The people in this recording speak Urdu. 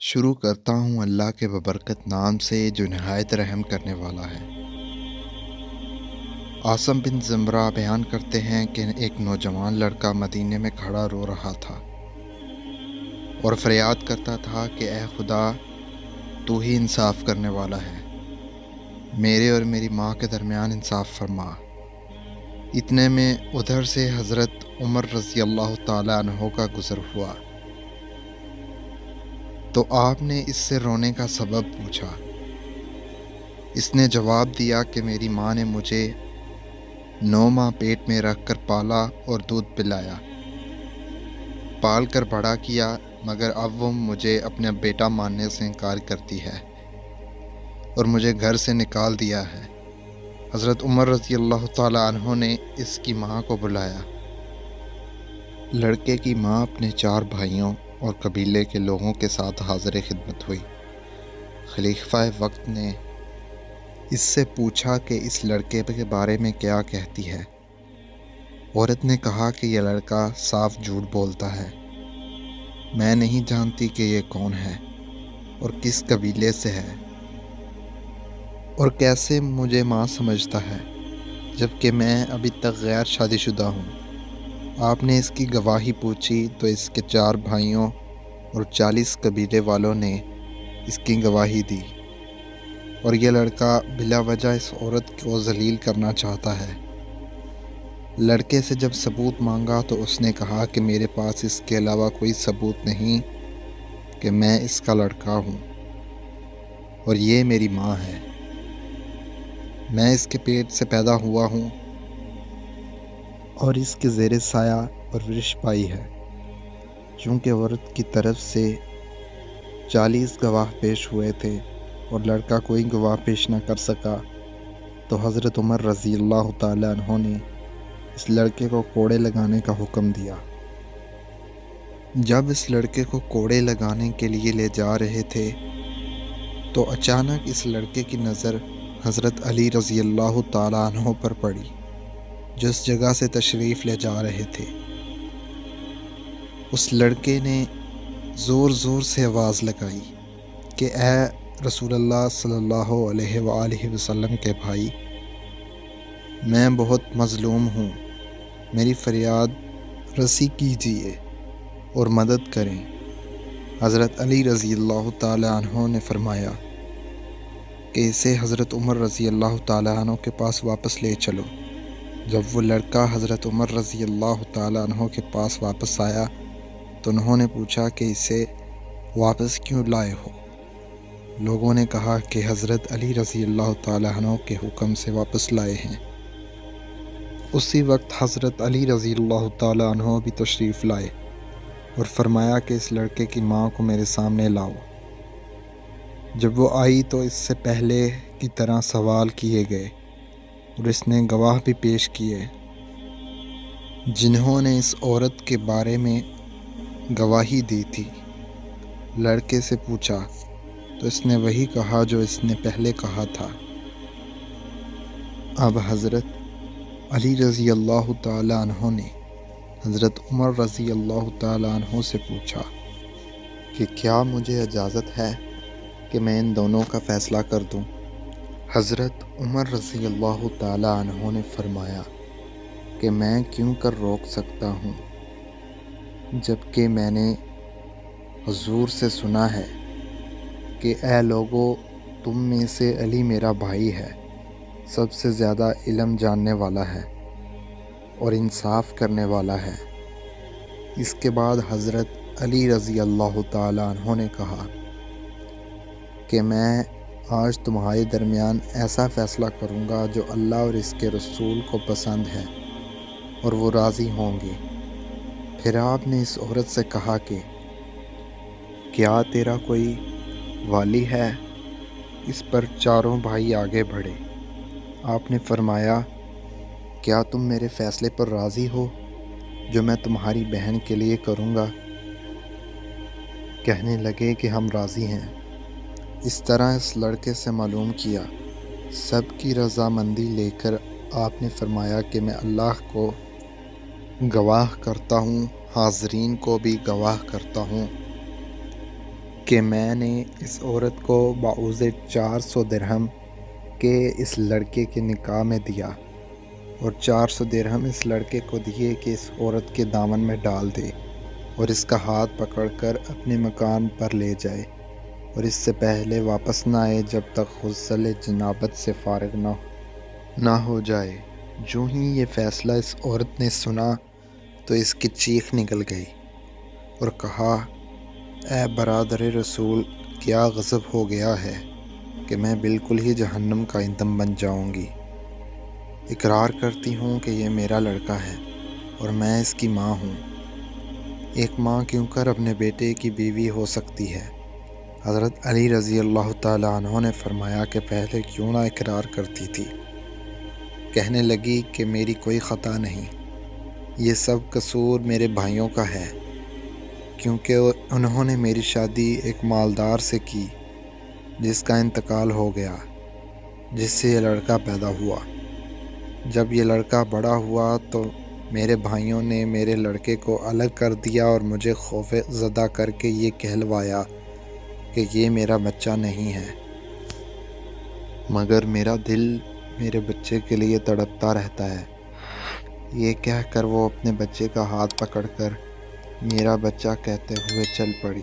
شروع کرتا ہوں اللہ کے ببرکت نام سے جو نہایت رحم کرنے والا ہے۔ عاصم بن زمرہ بیان کرتے ہیں کہ ایک نوجوان لڑکا مدینے میں کھڑا رو رہا تھا اور فریاد کرتا تھا کہ اے خدا، تو ہی انصاف کرنے والا ہے، میرے اور میری ماں کے درمیان انصاف فرما۔ اتنے میں ادھر سے حضرت عمر رضی اللہ تعالیٰ عنہ کا گزر ہوا تو آپ نے اس سے رونے کا سبب پوچھا۔ اس نے جواب دیا کہ میری ماں نے مجھے 9 ماہ پیٹ میں رکھ کر پالا اور دودھ پلایا، پال کر بڑا کیا، مگر اب وہ مجھے اپنا بیٹا ماننے سے انکار کرتی ہے اور مجھے گھر سے نکال دیا ہے۔ حضرت عمر رضی اللہ تعالیٰ عنہ نے اس کی ماں کو بلایا۔ لڑکے کی ماں اپنے 4 بھائیوں اور قبیلے کے لوگوں کے ساتھ حاضر خدمت ہوئی۔ خلیفہ وقت نے اس سے پوچھا کہ اس لڑکے کے بارے میں کیا کہتی ہے۔ عورت نے کہا کہ یہ لڑکا صاف جھوٹ بولتا ہے، میں نہیں جانتی کہ یہ کون ہے اور کس قبیلے سے ہے اور کیسے مجھے ماں سمجھتا ہے، جبکہ میں ابھی تک غیر شادی شدہ ہوں۔ آپ نے اس کی گواہی پوچھی تو اس کے 4 بھائیوں اور 40 قبیلے والوں نے اس کی گواہی دی، اور یہ لڑکا بلا وجہ اس عورت کو ذلیل کرنا چاہتا ہے۔ لڑکے سے جب ثبوت مانگا تو اس نے کہا کہ میرے پاس اس کے علاوہ کوئی ثبوت نہیں کہ میں اس کا لڑکا ہوں، اور یہ میری ماں ہے، میں اس کے پیٹ سے پیدا ہوا ہوں اور اس کے زیر سایہ پرورش پائی ہے۔ چونکہ عورت کی طرف سے 40 گواہ پیش ہوئے تھے اور لڑکا کوئی گواہ پیش نہ کر سکا، تو حضرت عمر رضی اللہ تعالیٰ عنہ نے اس لڑکے کو کوڑے لگانے کا حکم دیا۔ جب اس لڑکے کو کوڑے لگانے کے لیے لے جا رہے تھے تو اچانک اس لڑکے کی نظر حضرت علی رضی اللہ تعالیٰ عنہ پر پڑی، جو اس جگہ سے تشریف لے جا رہے تھے۔ اس لڑکے نے زور زور سے آواز لگائی کہ اے رسول اللہ صلی اللہ علیہ وآلہ وسلم کے بھائی، میں بہت مظلوم ہوں، میری فریاد رسی کیجیے اور مدد کریں۔ حضرت علی رضی اللہ تعالیٰ عنہ نے فرمایا کہ اسے حضرت عمر رضی اللہ تعالیٰ عنہ کے پاس واپس لے چلو۔ جب وہ لڑکا حضرت عمر رضی اللہ تعالیٰ عنہ کے پاس واپس آیا تو انہوں نے پوچھا کہ اسے واپس کیوں لائے ہو؟ لوگوں نے کہا کہ حضرت علی رضی اللہ تعالیٰ عنہ کے حکم سے واپس لائے ہیں۔ اسی وقت حضرت علی رضی اللہ تعالیٰ عنہ بھی تشریف لائے اور فرمایا کہ اس لڑکے کی ماں کو میرے سامنے لاؤ۔ جب وہ آئی تو اس سے پہلے کی طرح سوال کیے گئے اور اس نے گواہ بھی پیش کیے، جنہوں نے اس عورت کے بارے میں گواہی دی تھی۔ لڑکے سے پوچھا تو اس نے وہی کہا جو اس نے پہلے کہا تھا۔ اب حضرت علی رضی اللہ تعالیٰ عنہ نے حضرت عمر رضی اللہ تعالیٰ عنہ سے پوچھا کہ کیا مجھے اجازت ہے کہ میں ان دونوں کا فیصلہ کر دوں؟ حضرت عمر رضی اللہ تعالیٰ عنہ نے فرمایا کہ میں کیوں کر روک سکتا ہوں، جبکہ میں نے حضور سے سنا ہے کہ اے لوگو، تم میں سے علی میرا بھائی ہے، سب سے زیادہ علم جاننے والا ہے اور انصاف کرنے والا ہے۔ اس کے بعد حضرت علی رضی اللہ تعالیٰ عنہ نے کہا کہ میں آج تمہارے درمیان ایسا فیصلہ کروں گا جو اللہ اور اس کے رسول کو پسند ہے اور وہ راضی ہوں گے۔ پھر آپ نے اس عورت سے کہا کہ کیا تیرا کوئی والی ہے؟ اس پر چاروں بھائی آگے بڑھے۔ آپ نے فرمایا کیا تم میرے فیصلے پر راضی ہو جو میں تمہاری بہن کے لیے کروں گا؟ کہنے لگے کہ ہم راضی ہیں۔ اس طرح اس لڑکے سے معلوم کیا۔ سب کی رضامندی لے کر آپ نے فرمایا کہ میں اللہ کو گواہ کرتا ہوں، حاضرین کو بھی گواہ کرتا ہوں کہ میں نے اس عورت کو بعوض 400 درہم کے اس لڑکے کے نکاح میں دیا اور 400 درہم اس لڑکے کو دیے کہ اس عورت کے دامن میں ڈال دے اور اس کا ہاتھ پکڑ کر اپنے مکان پر لے جائے اور اس سے پہلے واپس نہ آئے جب تک غسل جنابت سے فارغ نہ ہو جائے۔ جو ہی یہ فیصلہ اس عورت نے سنا تو اس کی چیخ نکل گئی اور کہا، اے برادر رسول، کیا غضب ہو گیا ہے کہ میں بالکل ہی جہنم کا ایندھن بن جاؤں گی۔ اقرار کرتی ہوں کہ یہ میرا لڑکا ہے اور میں اس کی ماں ہوں۔ ایک ماں کیوں کر اپنے بیٹے کی بیوی ہو سکتی ہے؟ حضرت علی رضی اللہ تعالیٰ عنہ نے فرمایا کہ پہلے کیوں نہ اقرار کرتی تھی؟ کہنے لگی کہ میری کوئی خطا نہیں، یہ سب قصور میرے بھائیوں کا ہے، کیونکہ انہوں نے میری شادی ایک مالدار سے کی جس کا انتقال ہو گیا، جس سے یہ لڑکا پیدا ہوا۔ جب یہ لڑکا بڑا ہوا تو میرے بھائیوں نے میرے لڑکے کو الگ کر دیا اور مجھے خوف زدہ کر کے یہ کہلوایا کہ یہ میرا بچہ نہیں ہے، مگر میرا دل میرے بچے کے لیے تڑپتا رہتا ہے۔ یہ کہہ کر وہ اپنے بچے کا ہاتھ پکڑ کر میرا بچہ کہتے ہوئے چل پڑی۔